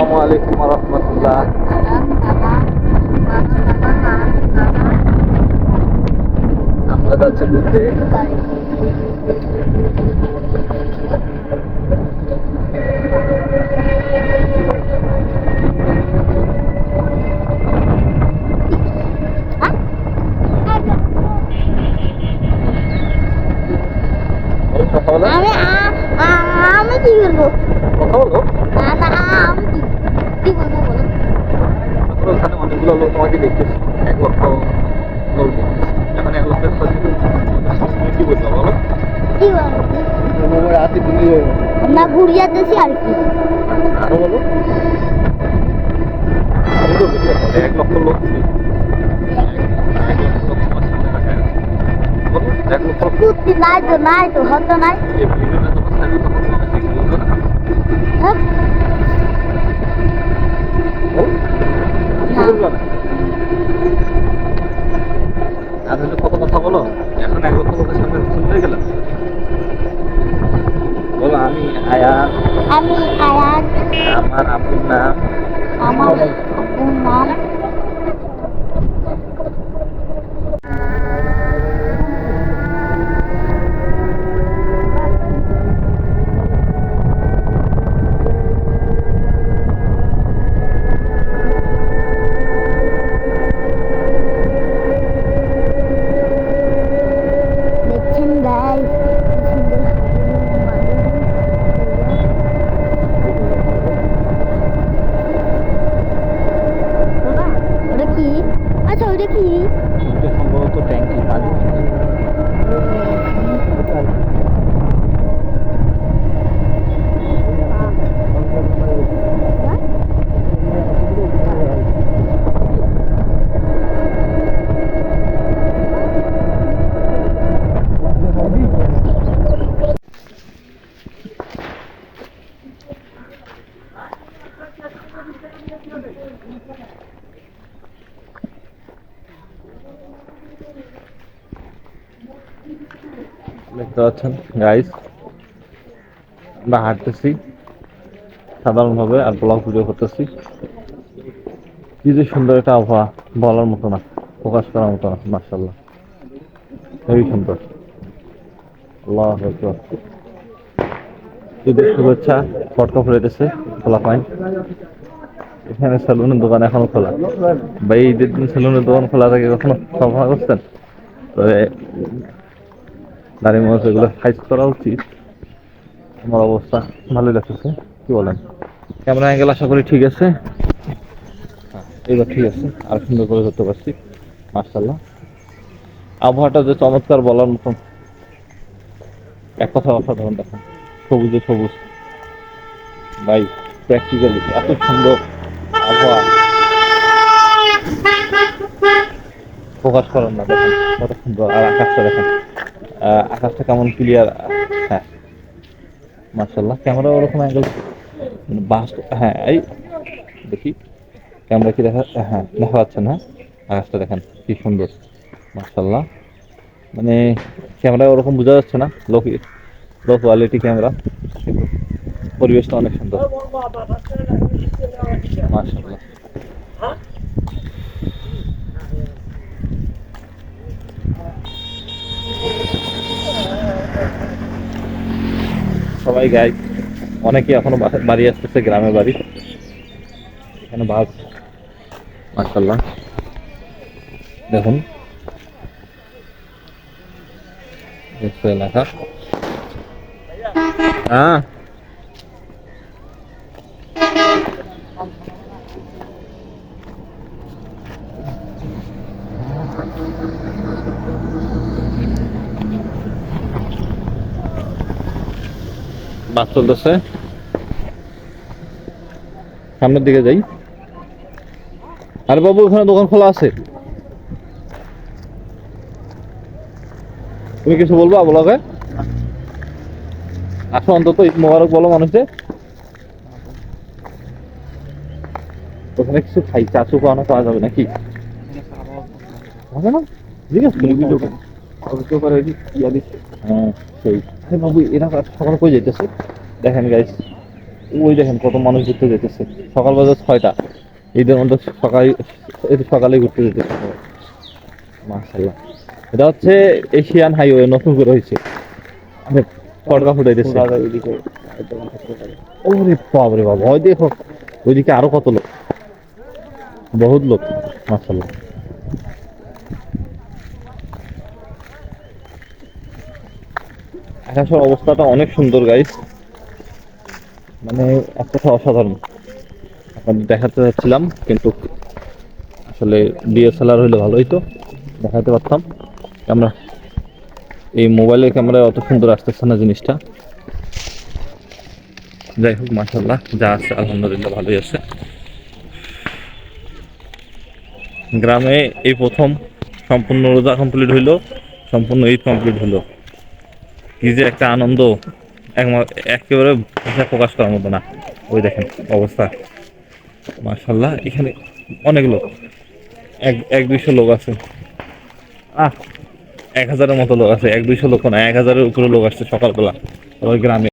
আসসালামু আলাইকুম ওয়া রাহমাতুল্লাহ। আমরা যাচ্ছি ঘুরতে। আমি আমি কি বলবো? কথা বলো। আমি কি বলবো বলো? ওখানে অনেকগুলো লোক তোমাকে দেখতেছি, 1 লক্ষ লোক দেখতেছি। এখন 1 লক্ষের কি বলবো বলো? কি বলবো? আমরা ঘুরে যেতেছি আর কি। আরো বলো। 1 লক্ষ লোক কি? 1 লক্ষ লোক তোমার সামনে দেখা যাচ্ছে। বলো 1 লক্ষ লোক। নাই তো হতো নাই। এই ভিডিওটা তোমার সামনে তখন তোমাকে দেখে বলবো না। হ্যাঁ? বলবো না। আর হলে কত কথা বলো। এখন 1 লক্ষ লোকের সামনে শুনতে গেলাম। বলো আমি আয়াত। আমি আয়াত। আমার আব্বুর নাম। আমার আব্বুর নাম। দেখছেন গাইস ওটা কি? আচ্ছা ওটা কি? এটা সম্ভবত ট্যাঙ্কি পানি। দেখতে পাচ্ছেন গাইস, আমরা হাঁটতেছি সাধারণভাবে আর ব্লগ ভিডিও করতেছি। কি যে সুন্দর একটা আবহাওয়া, বলার মতো না, প্রকাশ করার মতো না। মাশাআল্লাহ, হেবি সুন্দর। আল্লাহু আকবার। ঈদের শুভেচ্ছা ফটকা ফুটাইতেছে খোলা পাইন। এখানে সেলুনের দোকান এখনো খোলা। ভাই ঈদের দিন সেলুনের দোকান খোলা থাকে কখনো কল্পনা করছেন? তো দাঁড়িয়ে মনে হচ্ছে এগুলো হাইট করা উচিত। আমার অবস্থা ভালোই লাগতেছে, কি বলেন? ক্যামেরা অ্যাঙ্গেল আশা করি ঠিক আছে। এবার ঠিক আছে, আর সুন্দর করে ধরতে পারছি। মাশাআল্লাহ, আবহাওয়াটা যে চমৎকার বলার মতন, এক কথা অসাধারণ। দেখেন সবুজে সবুজ ভাই, প্র্যাকটিক্যালি এত সুন্দর আবহাওয়া প্রকাশ করেন না। দেখেন কত সুন্দর, আর আকাশটা দেখেন, আকাশটা কেমন ক্লিয়ার। হ্যাঁ মাশাআল্লাহ, ক্যামেরা ওরকম অ্যাঙ্গেল বাস। হ্যাঁ এই দেখি ক্যামেরা কি দেখা, হ্যাঁ দেখা যাচ্ছে না। আকাশটা দেখেন কি সুন্দর মাশাআল্লাহ। মানে ক্যামেরায় ওরকম বোঝা যাচ্ছে না, লো কোয়ালিটি ক্যামেরা, কিন্তু পরিবেশটা অনেক সুন্দর মাশাআল্লাহ। সবাই গাই, অনেকেই এখনো বাড়ি আসতেছে, গ্রামের বাড়ি। এখানে বাস মাশাআল্লাহ দেখুন এলাকা। হ্যাঁ বাস চলতেছে, সামনের দিকে যাই। আরে বাবু ওখানে দোকান খোলা আছে, তুমি কিছু বলবো ব্লগে? আসো অন্তত ঈদ মোবারক বলো মানুষদের। ওখানে কিছু খাই, চা চু খাওয়ানো পাওয়া যাবে নাকি? হবে না? জিজ্ঞেস করি ভিডিও করে ইয়া দিচ্ছে। হ্যাঁ সেই। আরে বাবু এরা সকালে কই যাইতেছে দেখেন গাইস, ওই দেখেন কত মানুষ ঘুরতে যেতেছে, সকাল বাজে 6টা, ঈদের মধ্যে সকালে ঘুরতে যেতেছে মাশাআল্লাহ। এটা হচ্ছে এশিয়ান হাইওয়ে, নতুন করে হয়েছে, অনেক পটকা ফুটাইতেছে। ওরে বাপরে বাবা, ওই দেখো ওইদিকে আরো কত লোক, বহুত লোক মাশাআল্লাহ। আকাশের অবস্থাটা অনেক সুন্দর গাইস, মানে এক কথা অসাধারণ। আপনাদের দেখাতে যাচ্ছিলাম কিন্তু আসলে ডিএসএলআর হইলে ভালো হইতো, দেখাতে পারতাম। আমরা এই মোবাইলের ক্যামেরায় অত সুন্দর আসতেছে না জিনিসটা। যাই হোক মাশাআল্লাহ, যা আছে আলহামদুলিল্লাহ ভালোই আছে। গ্রামে এই প্রথম সম্পূর্ণ রোজা কমপ্লিট হইলো, সম্পূর্ণ ঈদ কমপ্লিট হলো। কি যে একটা আনন্দ, একেবারে ভাষায় প্রকাশ করার মতো না। ওই দেখেন অবস্থা মাশাআল্লাহ, এখানে অনেক লোক, 100-200 লোক আছে। 1000-এর মতো লোক আছে, 100-200 লোক না, 1000-এর উপরে লোক আসছে সকালবেলা ওই গ্রামে।